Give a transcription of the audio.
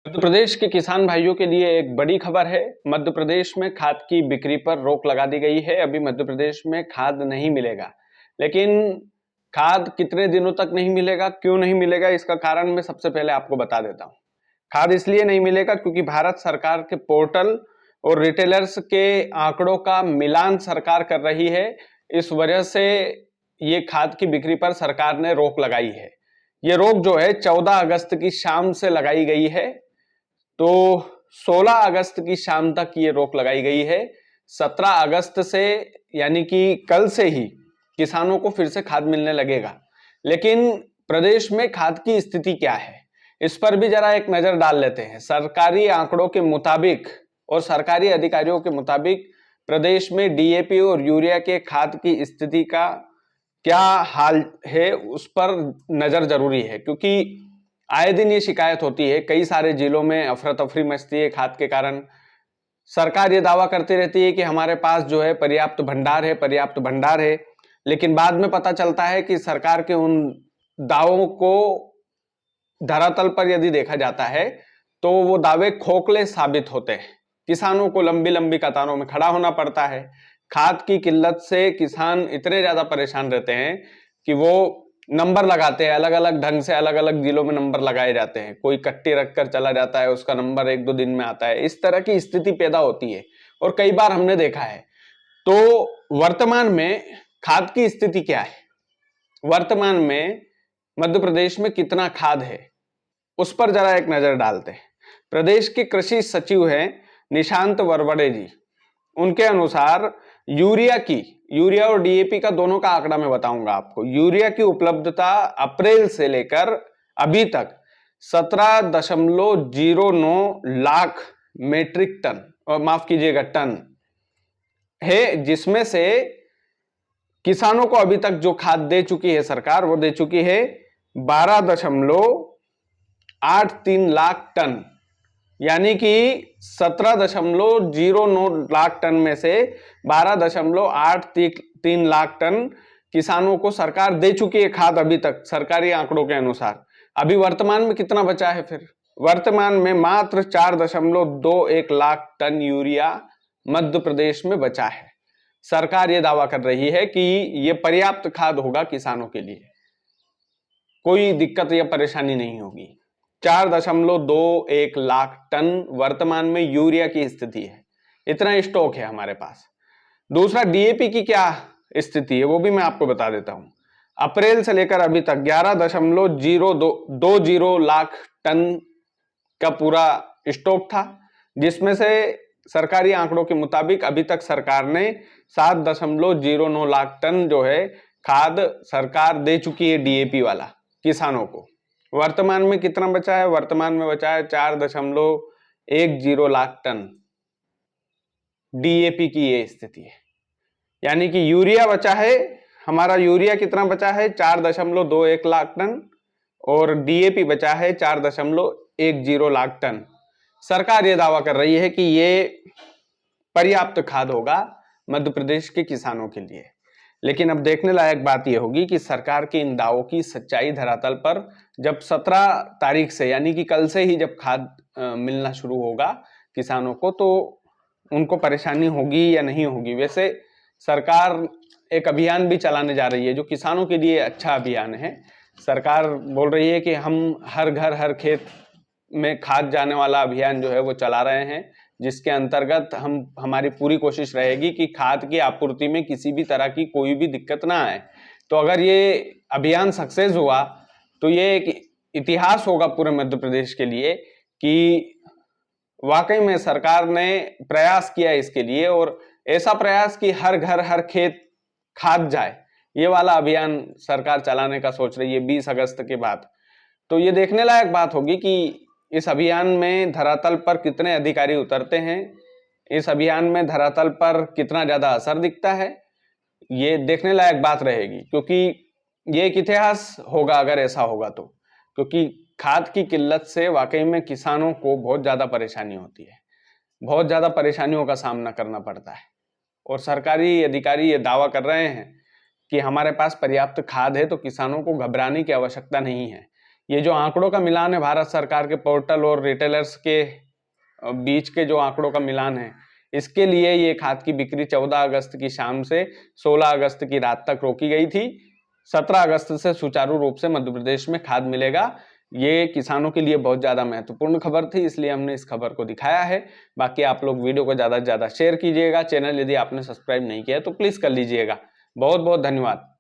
मध्य प्रदेश के किसान भाइयों के लिए एक बड़ी खबर है। मध्य प्रदेश में खाद की बिक्री पर रोक लगा दी गई है। अभी मध्य प्रदेश में खाद नहीं मिलेगा, लेकिन खाद कितने दिनों तक नहीं मिलेगा, क्यों नहीं मिलेगा, इसका कारण मैं सबसे पहले आपको बता देता हूँ। खाद इसलिए नहीं मिलेगा क्योंकि भारत सरकार के पोर्टल और रिटेलर्स के आंकड़ों का मिलान सरकार कर रही है। इस वजह से ये खाद की बिक्री पर सरकार ने रोक लगाई है। ये रोक जो है 14 अगस्त की शाम से लगाई गई है। तो 16 अगस्त की शाम तक ये रोक लगाई गई है। 17 अगस्त से यानी कि कल से ही किसानों को फिर से खाद मिलने लगेगा। लेकिन प्रदेश में खाद की स्थिति क्या है, इस पर भी जरा एक नजर डाल लेते हैं। सरकारी आंकड़ों के मुताबिक और सरकारी अधिकारियों के मुताबिक प्रदेश में डीएपी और यूरिया के खाद की स्थिति का क्या हाल है, उस पर नजर जरूरी है, क्योंकि आए दिन ये शिकायत होती है। कई सारे जिलों में अफरा तफरी मचती है खाद के कारण। सरकार ये दावा करती रहती है कि हमारे पास जो है पर्याप्त भंडार है, पर्याप्त भंडार है, लेकिन बाद में पता चलता है कि सरकार के उन दावों को धरातल पर यदि देखा जाता है तो वो दावे खोखले साबित होते हैं। किसानों को लंबी लंबी कतारों में खड़ा होना पड़ता है। खाद की किल्लत से किसान इतने ज्यादा परेशान रहते हैं कि वो नंबर लगाते हैं, अलग अलग ढंग से अलग अलग जिलों में नंबर लगाए जाते हैं। कोई कट्टी रखकर चला जाता है, उसका नंबर एक दो दिन में आता है। इस तरह की स्थिति पैदा होती है और कई बार हमने देखा है। तो वर्तमान में खाद की स्थिति क्या है, वर्तमान में मध्य प्रदेश में कितना खाद है, उस पर जरा एक नजर डालते हैं। प्रदेश के कृषि सचिव हैं निशांत वरवड़े जी। उनके अनुसार यूरिया और डीएपी का दोनों का आंकड़ा मैं बताऊंगा आपको। यूरिया की उपलब्धता अप्रैल से लेकर अभी तक 17.09 लाख मेट्रिक टन, माफ कीजिएगा टन है, जिसमें से किसानों को अभी तक जो खाद दे चुकी है सरकार, वो दे चुकी है 12.83 लाख टन। यानी कि 17.09 लाख टन में से 12.83 लाख टन किसानों को सरकार दे चुकी है खाद अभी तक, सरकारी आंकड़ों के अनुसार। अभी वर्तमान में कितना बचा है फिर? वर्तमान में मात्र 4.21 लाख टन यूरिया मध्य प्रदेश में बचा है। सरकार यह दावा कर रही है कि यह पर्याप्त खाद होगा, किसानों के लिए कोई दिक्कत या परेशानी नहीं होगी। 4.21 लाख टन वर्तमान में यूरिया की स्थिति है, इतना स्टॉक है हमारे पास। दूसरा, डीएपी की क्या स्थिति है वो भी मैं आपको बता देता हूं। अप्रैल से लेकर अभी तक 11.020 लाख टन का पूरा स्टॉक था, जिसमें से सरकारी आंकड़ों के मुताबिक अभी तक सरकार ने 7.09 लाख टन जो है खाद सरकार दे चुकी है डीएपी वाला किसानों को। वर्तमान में कितना बचा है? वर्तमान में बचा है 4.10 लाख टन। डीएपी की ये स्थिति है। यानी कि यूरिया बचा है, हमारा यूरिया कितना बचा है? 4.21 लाख टन, और डीएपी बचा है 4.10 लाख टन। सरकार ये दावा कर रही है कि ये पर्याप्त खाद होगा मध्य प्रदेश के किसानों के लिए। लेकिन अब देखने लायक बात यह होगी कि सरकार के इन दावों की सच्चाई धरातल पर जब 17 तारीख से, यानी कि कल से ही जब खाद मिलना शुरू होगा किसानों को, तो उनको परेशानी होगी या नहीं होगी। वैसे सरकार एक अभियान भी चलाने जा रही है जो किसानों के लिए अच्छा अभियान है। सरकार बोल रही है कि हम हर घर हर खेत में खाद जाने वाला अभियान जो है वो चला रहे हैं, जिसके अंतर्गत हमारी पूरी कोशिश रहेगी कि खाद की आपूर्ति में किसी भी तरह की कोई भी दिक्कत ना आए। तो अगर ये अभियान सक्सेस हुआ तो ये एक इतिहास होगा पूरे मध्य प्रदेश के लिए कि वाकई में सरकार ने प्रयास किया इसके लिए, और ऐसा प्रयास कि हर घर हर खेत खाद जाए, ये वाला अभियान सरकार चलाने का सोच रही है 20 अगस्त के बाद। तो ये देखने लायक बात होगी कि इस अभियान में धरातल पर कितने अधिकारी उतरते हैं, इस अभियान में धरातल पर कितना ज्यादा असर दिखता है, ये देखने लायक बात रहेगी। क्योंकि ये एक इतिहास होगा अगर ऐसा होगा तो, क्योंकि खाद की किल्लत से वाकई में किसानों को बहुत ज्यादा परेशानी होती है, बहुत ज्यादा परेशानियों का सामना करना पड़ता है। और सरकारी अधिकारी ये दावा कर रहे हैं कि हमारे पास पर्याप्त खाद है, तो किसानों को घबराने की आवश्यकता नहीं है। ये जो आंकड़ों का मिलान है भारत सरकार के पोर्टल और रिटेलर्स के बीच के जो आंकड़ों का मिलान है, इसके लिए ये खाद की बिक्री 14 अगस्त की शाम से 16 अगस्त की रात तक रोकी गई थी। 17 अगस्त से सुचारू रूप से मध्य प्रदेश में खाद मिलेगा। ये किसानों के लिए बहुत ज्यादा महत्वपूर्ण खबर थी, इसलिए हमने इस खबर को दिखाया है। बाकी आप लोग वीडियो को ज्यादा से ज्यादा शेयर कीजिएगा। चैनल यदि आपने सब्सक्राइब नहीं किया तो प्लीज कर लीजिएगा। बहुत बहुत धन्यवाद।